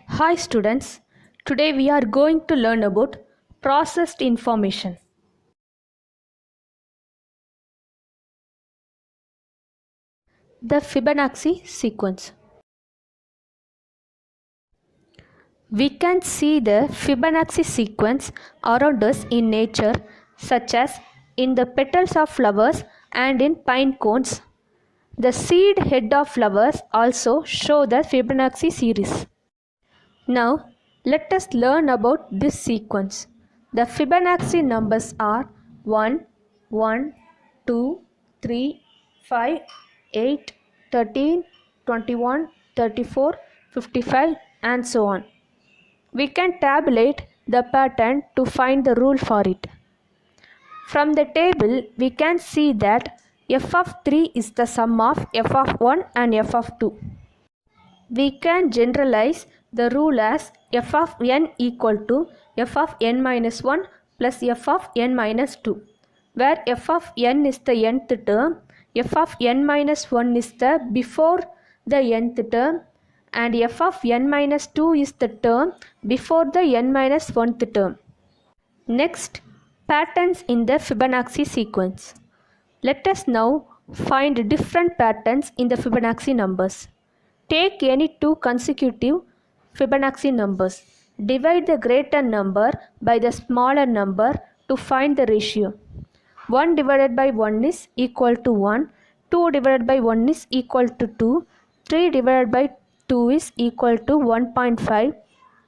Hi students, today we are going to learn about processed information. The Fibonacci sequence. We can see the Fibonacci sequence around us in nature, such as in the petals of flowers and in pine cones. The seed head of flowers also show the Fibonacci series. Now, let us learn about this sequence. The Fibonacci numbers are 1, 1, 2, 3, 5, 8, 13, 21, 34, 55, and so on. We can tabulate the pattern to find the rule for it. From the table, we can see that f of 3 is the sum of f of 1 and f of 2. We can generalize the rule as f of n equal to f of n minus 1 plus f of n minus 2, where f of n is the nth term, f of n minus 1 is the before the nth term, and f of n minus 2 is the term before the n minus 1th term. Next, patterns in the Fibonacci sequence. Let us now find different patterns in the Fibonacci numbers. Take any two consecutive Fibonacci numbers. Divide the greater number by the smaller number to find the ratio. 1 divided by 1 is equal to 1, 2 divided by 1 is equal to 2, 3 divided by 2 is equal to 1.5,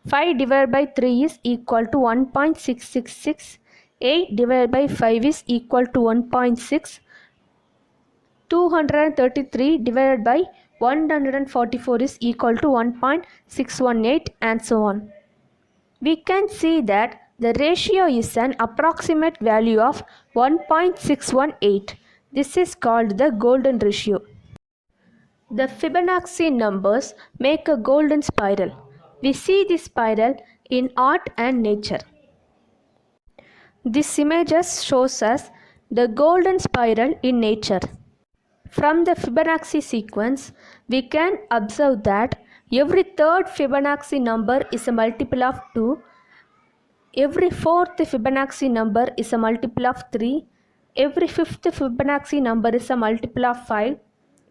5 divided by 3 is equal to 1.666, 8 divided by 5 is equal to 1.6, 233 divided by 144 is equal to 1.618, and so on. We can see that the ratio is an approximate value of 1.618. This is called the golden ratio. The Fibonacci numbers make a golden spiral. We see this spiral in art and nature. This image shows us the golden spiral in nature. From the Fibonacci sequence, we can observe that every third Fibonacci number is a multiple of 2, every fourth Fibonacci number is a multiple of 3, every fifth Fibonacci number is a multiple of 5,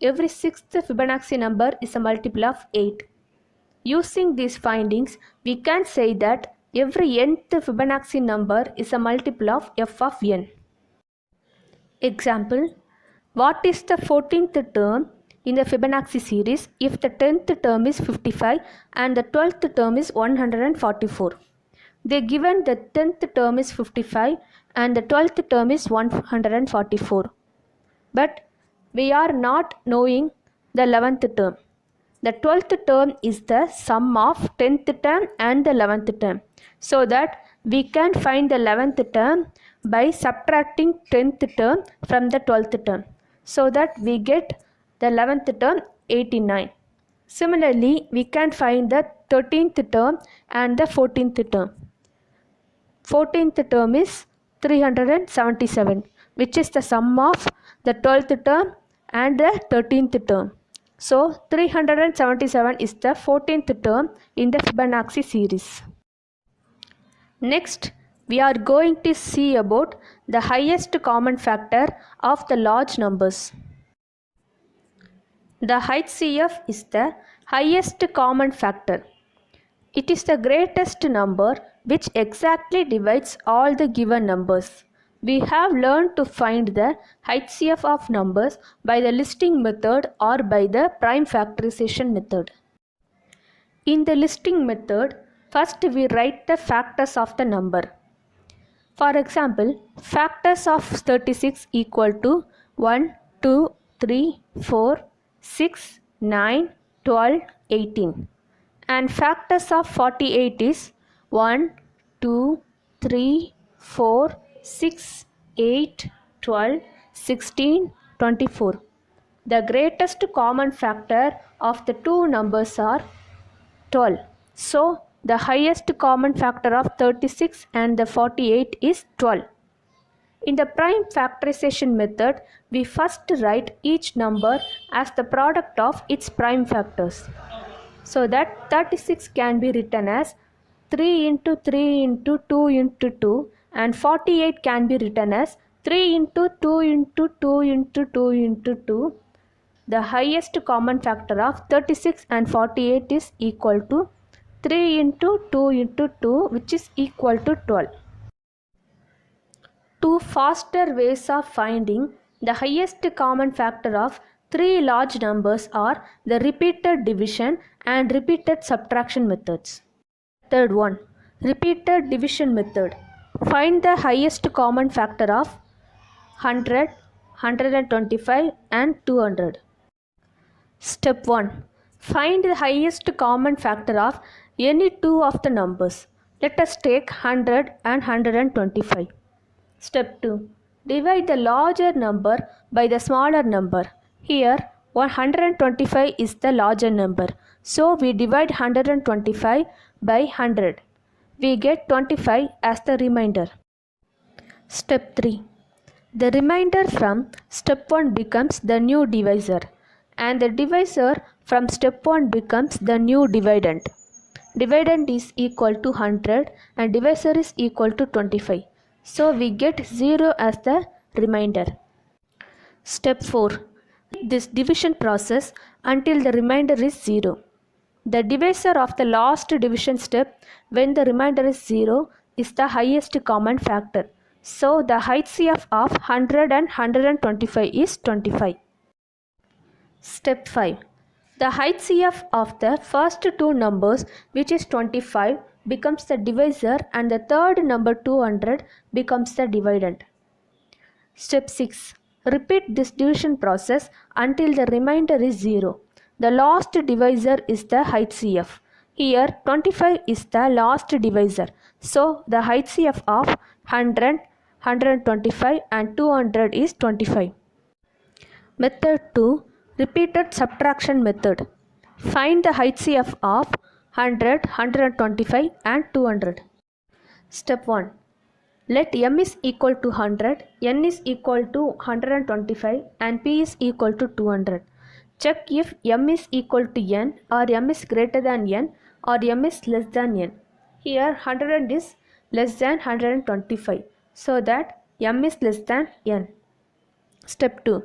every sixth Fibonacci number is a multiple of 8. Using these findings, we can say that every nth Fibonacci number is a multiple of f of n. Example, what is the 14th term in the Fibonacci series if the 10th term is 55 and the 12th term is 144? They given the 10th term is 55 and the 12th term is 144. But we are not knowing the 11th term. The 12th term is the sum of 10th term and the 11th term. So that we can find the 11th term by subtracting 10th term from the 12th term. So that we get the 11th term 89. Similarly, we can find the 13th term and the 14th term. 14th term is 377, which is the sum of the 12th term and the 13th term. So 377 is the 14th term in the Fibonacci series. Next, we are going to see about the highest common factor of the large numbers. The HCF is the highest common factor. It is the greatest number which exactly divides all the given numbers. We have learned to find the HCF of numbers by the listing method or by the prime factorization method. In the listing method, first we write the factors of the number. For example, factors of 36 equal to 1, 2, 3, 4, 6, 9, 12, 18. And factors of 48 is 1, 2, 3, 4, 6, 8, 12, 16, 24. The greatest common factor of the two numbers are 12. So, the highest common factor of 36 and the 48 is 12. In the prime factorization method, we first write each number as the product of its prime factors. so that 36 can be written as 3 into 3 into 2 into 2, and 48 can be written as 3 into 2 into 2 into 2 into 2. The highest common factor of 36 and 48 is equal to 3 into 2 into 2, which is equal to 12. Two faster ways of finding the highest common factor of three large numbers are the repeated division and repeated subtraction methods. Third one, repeated division method. Find the highest common factor of 100, 125 and 200. Step 1. Find the highest common factor of any two of the numbers. Let us take 100 and 125. Step 2. Divide the larger number by the smaller number. Here 125 is the larger number. So we divide 125 by 100. We get 25 as the remainder. Step 3. The remainder from step 1 becomes the new divisor, and the divisor from step 1 becomes the new dividend. Dividend is equal to 100 and divisor is equal to 25. So we get 0 as the remainder. Step 4. This division process until the remainder is 0. The divisor of the last division step when the remainder is 0 is the highest common factor. So the HCF of 100 and 125 is 25. Step 5. The HCF of the first two numbers, which is 25, becomes the divisor, and the third number 200 becomes the dividend. Step 6. Repeat this division process until the remainder is 0. The last divisor is the HCF. Here 25 is the last divisor. So the HCF of 100, 125 and 200 is 25. Method 2. Repeated subtraction method. Find the HCF of 100, 125 and 200. Step 1. Let m is equal to 100, n is equal to 125 and p is equal to 200. Check if m is equal to n or m is greater than n or m is less than n. Here 100 is less than 125, so that m is less than n. Step 2.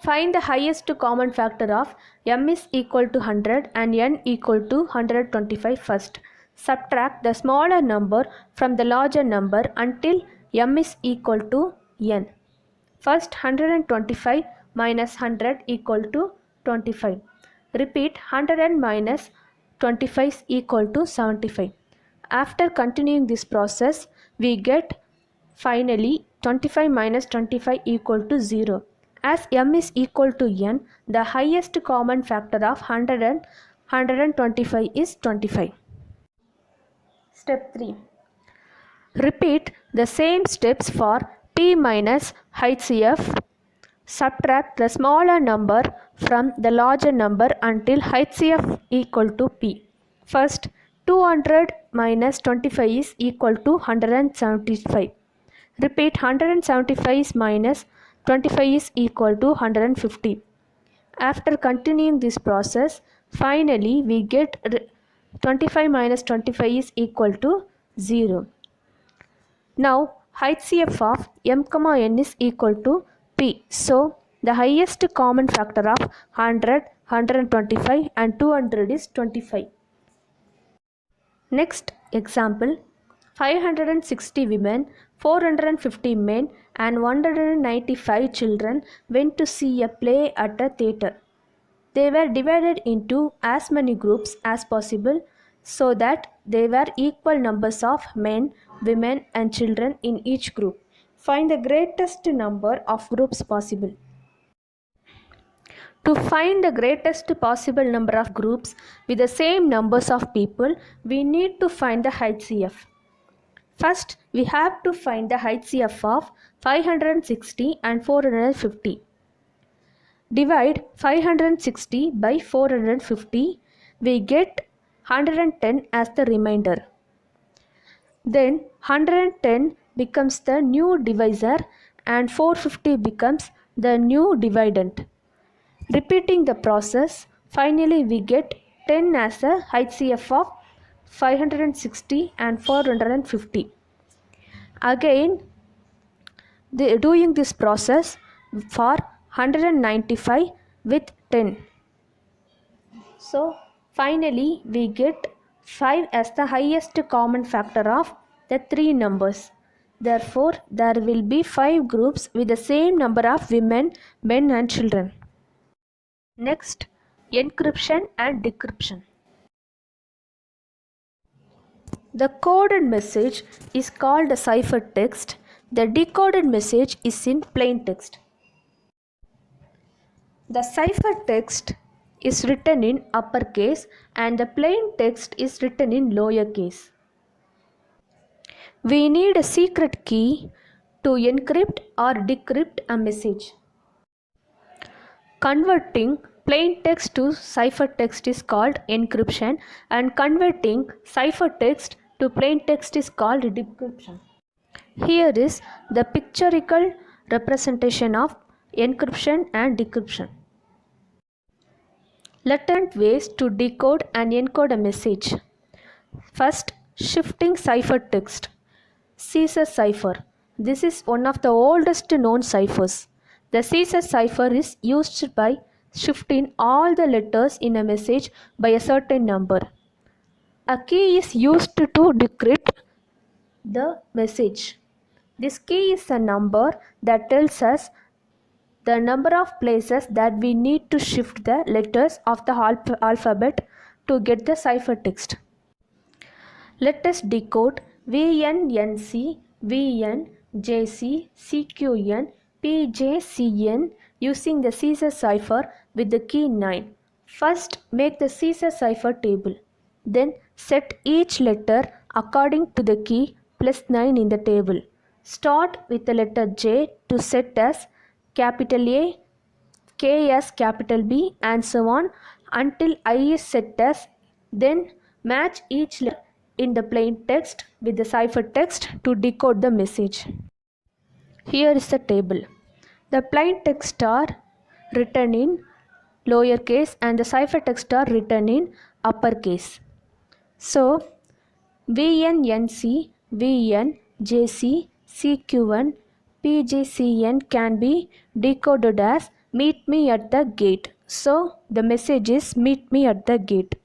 Find the highest common factor of m is equal to 100 and n equal to 125 first. Subtract the smaller number from the larger number until m is equal to n. First 125 minus 100 equal to 25. Repeat 100 and minus 25 is equal to 75. After continuing this process, we get finally 25 minus 25 equal to 0. As m is equal to n, the highest common factor of 100 and 125 is 25. Step 3. Repeat the same steps for p minus HCF. Subtract the smaller number from the larger number until HCF equal to p. First, 200 minus 25 is equal to 175. Repeat 175 minus 25 is equal to 150. After continuing this process, finally we get 25 minus 25 is equal to 0. Now HCF of m, n is equal to p. So the highest common factor of 100, 125 and 200 is 25. Next example, 560 women, 450 men and 195 children went to see a play at a theatre. They were divided into as many groups as possible so that there were equal numbers of men, women and children in each group. Find the greatest number of groups possible. To find the greatest possible number of groups with the same numbers of people, we need to find the HCF. First, we have to find the HCF of 560 and 450. Divide 560 by 450. We get 110 as the remainder. Then 110 becomes the new divisor and 450 becomes the new dividend. Repeating the process, finally we get 10 as a HCF of 560 and 450. Again, doing this process for 195 with 10. So finally we get 5 as the highest common factor of the three numbers. Therefore, there will be 5 groups with the same number of women, men and children. Next, encryption and decryption. The coded message is called a ciphertext. The decoded message is in plain text. The ciphertext is written in uppercase and the plain text is written in lowercase. We need a secret key to encrypt or decrypt a message. Converting plain text to ciphertext is called encryption, and converting ciphertext to plain text is called decryption. Here is the pictorial representation of encryption and decryption. Different ways to decode and encode a message. First, shifting ciphertext. Caesar cipher. This is one of the oldest known ciphers. The Caesar cipher is used by shifting all the letters in a message by a certain number. A key is used to decrypt the message. This key is a number that tells us the number of places that we need to shift the letters of the alphabet to get the ciphertext. Let us decode VNNC, VNJC, CQN, PJCN using the Caesar cipher with the key 9. First, make the Caesar cipher table. Then set each letter according to the key plus 9 in the table. Start with the letter J to set as capital A, K as capital B, and so on until I is set as. Then match each letter in the plain text with the ciphertext to decode the message. Here is the table. The plain text are written in lowercase and the ciphertext are written in uppercase. So, VNNC, VNJC, CQN, PJCN can be decoded as meet me at the gate. So, the message is meet me at the gate.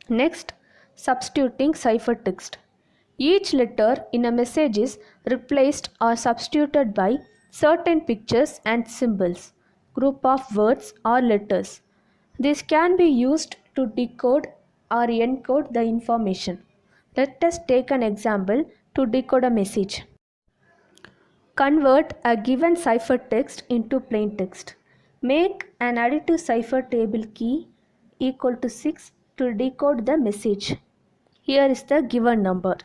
Next, substituting ciphertext. Each letter in a message is replaced or substituted by certain pictures and symbols, group of words or letters. This can be used to decode or encode the information. Let us take an example to decode a message. Convert a given ciphertext into plain text. Make an additive cipher table key equal to 6 to decode the message. Here is the given number.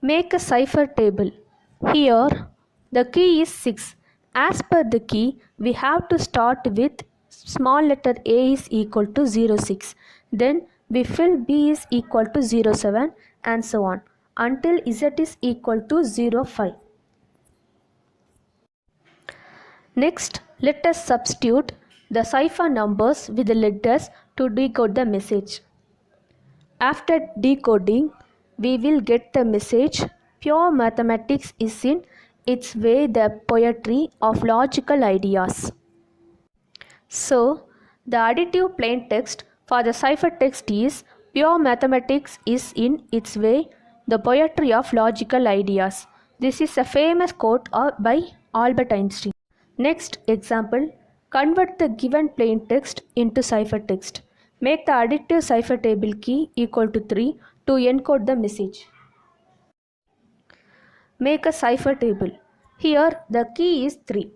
Make a cipher table. Here the key is 6. As per the key, we have to start with small letter A is equal to 06. Then we fill B is equal to 07 and so on until Z is equal to 05. Next, let us substitute the cipher numbers with the letters to decode the message. After decoding, we will get the message. Pure mathematics is in its way the poetry of logical ideas. So, the additive plain text for the ciphertext is pure mathematics is in its way the poetry of logical ideas. This is a famous quote by Albert Einstein. Next example, convert the given plain text into ciphertext. Make the additive cipher table key equal to 3 to encode the message. Make a cipher table. Here the key is 3.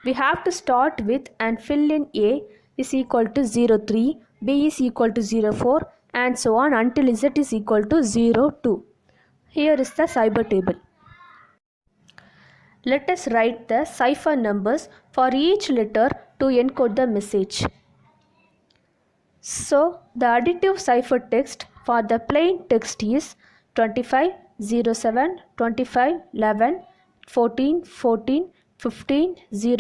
We have to start with and fill in A is equal to 03, B is equal to 04 and so on until Z is equal to 02. Here is the cipher table. Let us write the cipher numbers for each letter to encode the message. So, the additive ciphertext for the plain text is 25, 07, 25, 11, 14, 14, 15,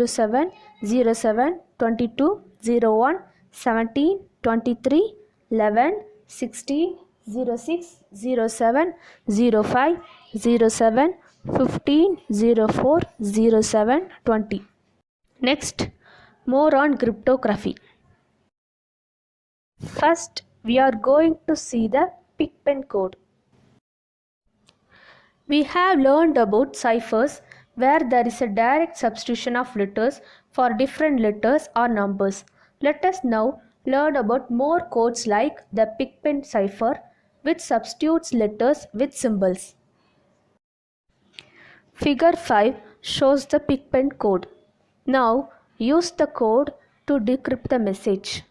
07, 07, 22, 01, 17, 23, 11, 16, 06, 07, 05, 07, 15, 04, 07, 20. Next, more on cryptography. First, we are going to see the Pigpen code. We have learned about ciphers where there is a direct substitution of letters for different letters or numbers. Let us now learn about more codes like the Pigpen cipher, which substitutes letters with symbols. Figure 5 shows the Pigpen code. Now use the code to decrypt the message.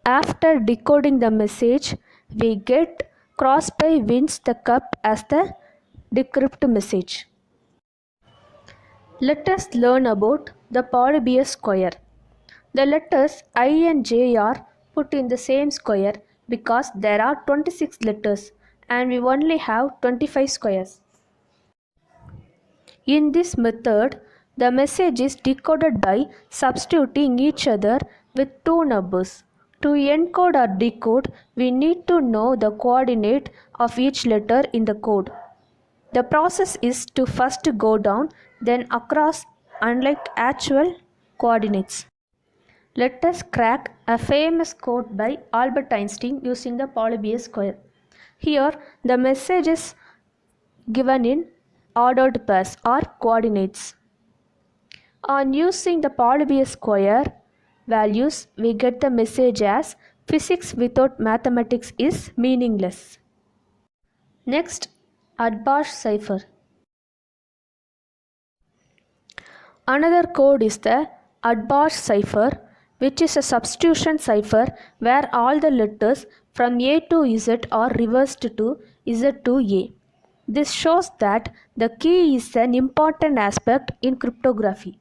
After decoding the message, we get Crosby wins the cup as the decrypt message. Let us learn about the Polybius square. The letters I and J are put in the same square because there are 26 letters and we only have 25 squares. In this method, the message is decoded by substituting each other with two numbers. To encode or decode, we need to know the coordinate of each letter in the code. The process is to first go down, then across, unlike actual coordinates. Let us crack a famous code by Albert Einstein using the Polybius square. Here, the message is given in ordered pairs or coordinates. On using the Polybius square values, we get the message as physics without mathematics is meaningless. Next, Atbash cipher. Another code is the Atbash cipher, which is a substitution cipher where all the letters from A to Z are reversed to Z to A. This shows that the key is an important aspect in cryptography.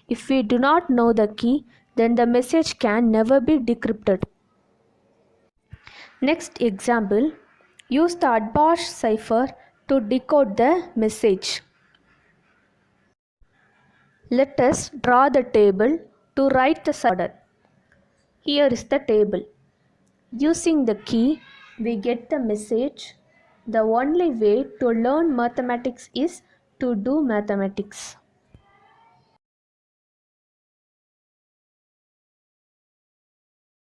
If we do not know the key, then the message can never be decrypted. Next example, use the Atbash cipher to decode the message. Let us draw the table to write the order. Here is the table. Using the key, we get the message. The only way to learn mathematics is to do mathematics.